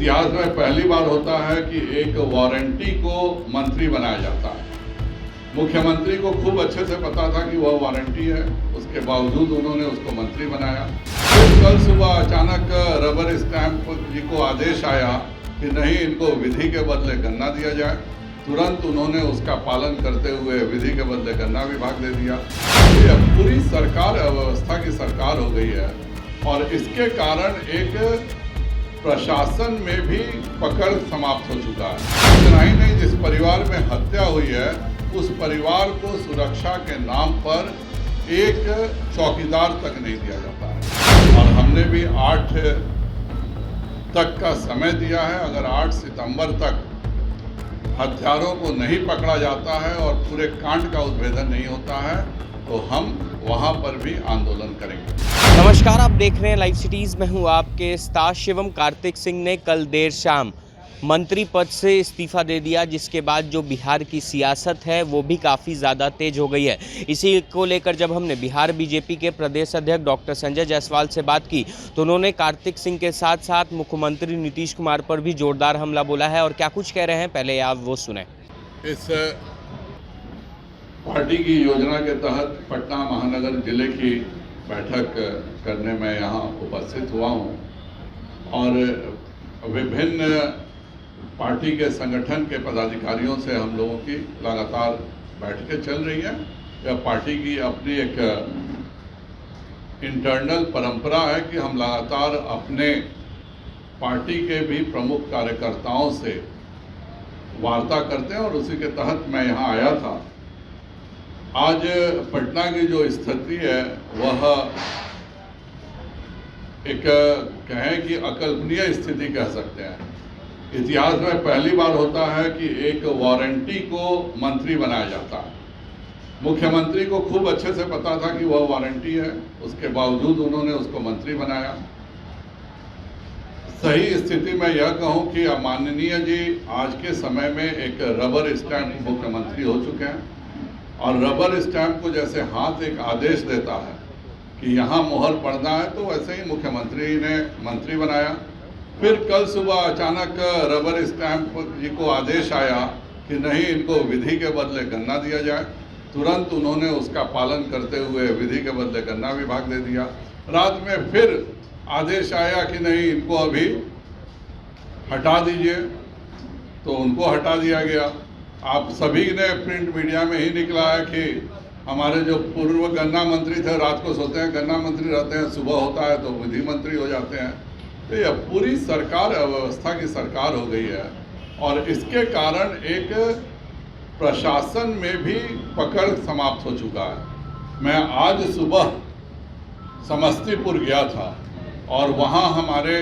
इतिहास में पहली बार होता है कि एक वारंटी को मंत्री बनाया जाता है। मुख्यमंत्री को खूब अच्छे से पता था कि वह वारंटी है, उसके बावजूद उन्होंने उसको मंत्री बनाया। फिर कल सुबह अचानक रबर स्टैंप जी को आदेश आया कि नहीं, इनको विधि के बदले गन्ना दिया जाए। तुरंत उन्होंने उसका पालन करते हुए विधि के बदले गन्ना विभाग दे दिया। ये पूरी सरकार अव्यवस्था की सरकार हो गई है और इसके कारण एक प्रशासन में भी पकड़ समाप्त हो चुका है। इतना ही नहीं, जिस परिवार में हत्या हुई है उस परिवार को सुरक्षा के नाम पर एक चौकीदार तक नहीं दिया जाता है। और हमने भी 8 तक का समय दिया है। अगर 8 सितंबर तक हत्यारों को नहीं पकड़ा जाता है और पूरे कांड का उद्भेदन नहीं होता है तो हम वहां पर भी आंदोलन करेंगे। नमस्कार, आप देख रहे हैं लाइव सिटीज़। मैं हूं आपके स्टार शिवम। कार्तिक सिंह ने कल देर शाम मंत्री पद से इस्तीफा दे दिया, जिसके बाद जो बिहार की सियासत है वो भी काफ़ी ज़्यादा तेज हो गई है। इसी को लेकर जब हमने बिहार बीजेपी के प्रदेश अध्यक्ष डॉक्टर संजय जायसवाल से बात की तो उन्होंने कार्तिक सिंह के साथ साथ मुख्यमंत्री नीतीश कुमार पर भी जोरदार हमला बोला है। और क्या कुछ कह रहे हैं, पहले आप वो सुने। इस पार्टी की योजना के तहत पटना महानगर जिले की बैठक करने में यहाँ उपस्थित हुआ हूँ और विभिन्न पार्टी के संगठन के पदाधिकारियों से हम लोगों की लगातार बैठकें चल रही हैं। यह पार्टी की अपनी एक इंटरनल परंपरा है कि हम लगातार अपने पार्टी के भी प्रमुख कार्यकर्ताओं से वार्ता करते हैं और उसी के तहत मैं यहाँ आया था। आज पटना की जो स्थिति है वह एक कहें कि अकल्पनीय स्थिति कह सकते हैं। इतिहास में पहली बार होता है कि एक वारंटी को मंत्री बनाया जाता है। मुख्यमंत्री को खूब अच्छे से पता था कि वह वारंटी है, उसके बावजूद उन्होंने उसको मंत्री बनाया। सही स्थिति में यह कहूं कि माननीय जी आज के समय में एक रबर स्टैंप मुख्यमंत्री हो चुके हैं और रबर स्टैंप को जैसे हाथ एक आदेश देता है कि यहाँ मोहर पड़ना है, तो वैसे ही मुख्यमंत्री ने मंत्री बनाया। फिर कल सुबह अचानक रबर स्टैंप जी को आदेश आया कि नहीं, इनको विधि के बदले गन्ना दिया जाए। तुरंत उन्होंने उसका पालन करते हुए विधि के बदले गन्ना विभाग दे दिया। रात में फिर आदेश आया कि नहीं, इनको अभी हटा दीजिए, तो उनको हटा दिया गया। आप सभी ने प्रिंट मीडिया में ही निकला है कि हमारे जो पूर्व गन्ना मंत्री थे रात को सोते हैं, गन्ना मंत्री रहते हैं, सुबह होता है तो विधि मंत्री हो जाते हैं। तो यह पूरी सरकार अव्यवस्था की सरकार हो गई है और इसके कारण एक प्रशासन में भी पकड़ समाप्त हो चुका है। मैं आज सुबह समस्तीपुर गया था और वहाँ हमारे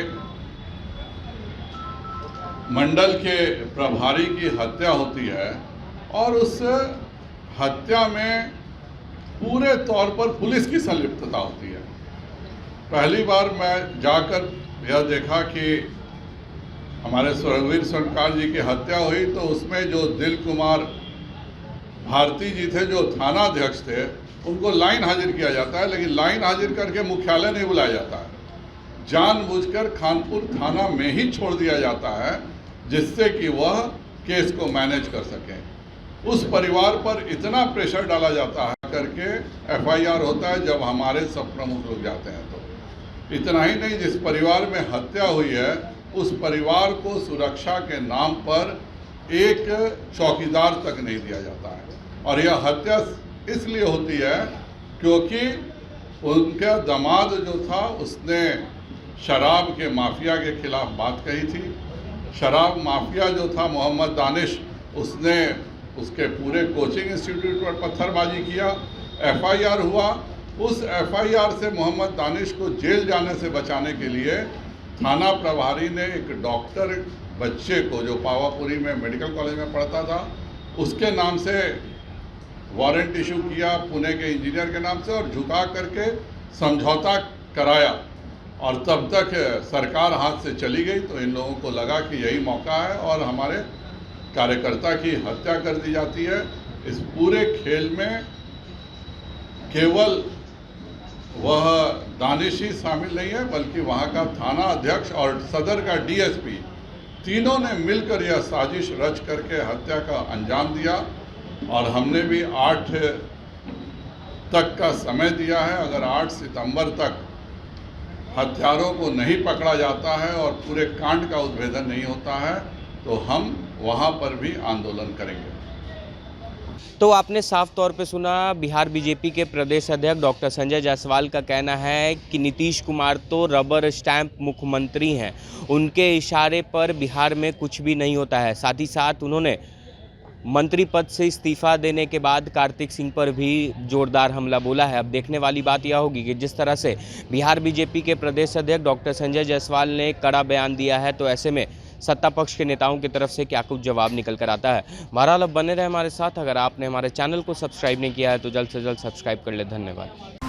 मंडल के प्रभारी की हत्या होती है और उस हत्या में पूरे तौर पर पुलिस की संलिप्तता होती है। पहली बार मैं जाकर यह देखा कि हमारे स्वर्गवीर स्वर्णकार जी की हत्या हुई तो उसमें जो दिल कुमार भारती जी थे, जो थाना अध्यक्ष थे, उनको लाइन हाजिर किया जाता है, लेकिन लाइन हाजिर करके मुख्यालय नहीं बुलाया जाता है। जानबूझकर खानपुर थाना में ही छोड़ दिया जाता है जिससे कि वह केस को मैनेज कर सकें। उस परिवार पर इतना प्रेशर डाला जाता है करके FIR होता है जब हमारे सब प्रमुख लोग जाते हैं। तो इतना ही नहीं, जिस परिवार में हत्या हुई है उस परिवार को सुरक्षा के नाम पर एक चौकीदार तक नहीं दिया जाता है। और यह हत्या इसलिए होती है क्योंकि उनका दामाद जो था उसने शराब के माफिया के खिलाफ बात कही थी। शराब माफिया जो था मोहम्मद दानिश, उसने उसके पूरे कोचिंग इंस्टीट्यूट पर पत्थरबाजी किया। FIR हुआ। उस FIR से मोहम्मद दानिश को जेल जाने से बचाने के लिए थाना प्रभारी ने एक डॉक्टर बच्चे को, जो पावापुरी में मेडिकल कॉलेज में पढ़ता था, उसके नाम से वारंट इशू किया, पुणे के इंजीनियर के नाम से, और झुका करके समझौता कराया। और तब तक सरकार हाथ से चली गई तो इन लोगों को लगा कि यही मौका है और हमारे कार्यकर्ता की हत्या कर दी जाती है। इस पूरे खेल में केवल वह दानिश ही शामिल नहीं है, बल्कि वहाँ का थाना अध्यक्ष और सदर का DSP तीनों ने मिलकर यह साजिश रच करके हत्या का अंजाम दिया और हमने भी 8 तक का समय दिया है। अगर 8 सितंबर तक हत्यारों को नहीं पकड़ा जाता है और पूरे कांड का उद्भेदन नहीं होता है तो हम वहां पर भी आंदोलन करेंगे। तो आपने साफ तौर पे सुना, बिहार बीजेपी के प्रदेश अध्यक्ष डॉक्टर संजय जायसवाल का कहना है कि नीतीश कुमार तो रबर स्टैंप मुख्यमंत्री हैं, उनके इशारे पर बिहार में कुछ भी नहीं होता है। साथ ही साथ उन्होंने मंत्री पद से इस्तीफा देने के बाद कार्तिक सिंह पर भी जोरदार हमला बोला है। अब देखने वाली बात यह होगी कि जिस तरह से बिहार बीजेपी के प्रदेश अध्यक्ष डॉक्टर संजय जायसवाल ने कड़ा बयान दिया है, तो ऐसे में सत्ता पक्ष के नेताओं की तरफ से क्या कुछ जवाब निकल कर आता है। बहरहाल अब बने रहे हमारे साथ। अगर आपने हमारे चैनल को सब्सक्राइब नहीं किया है तो जल्द से जल्द सब्सक्राइब कर ले। धन्यवाद।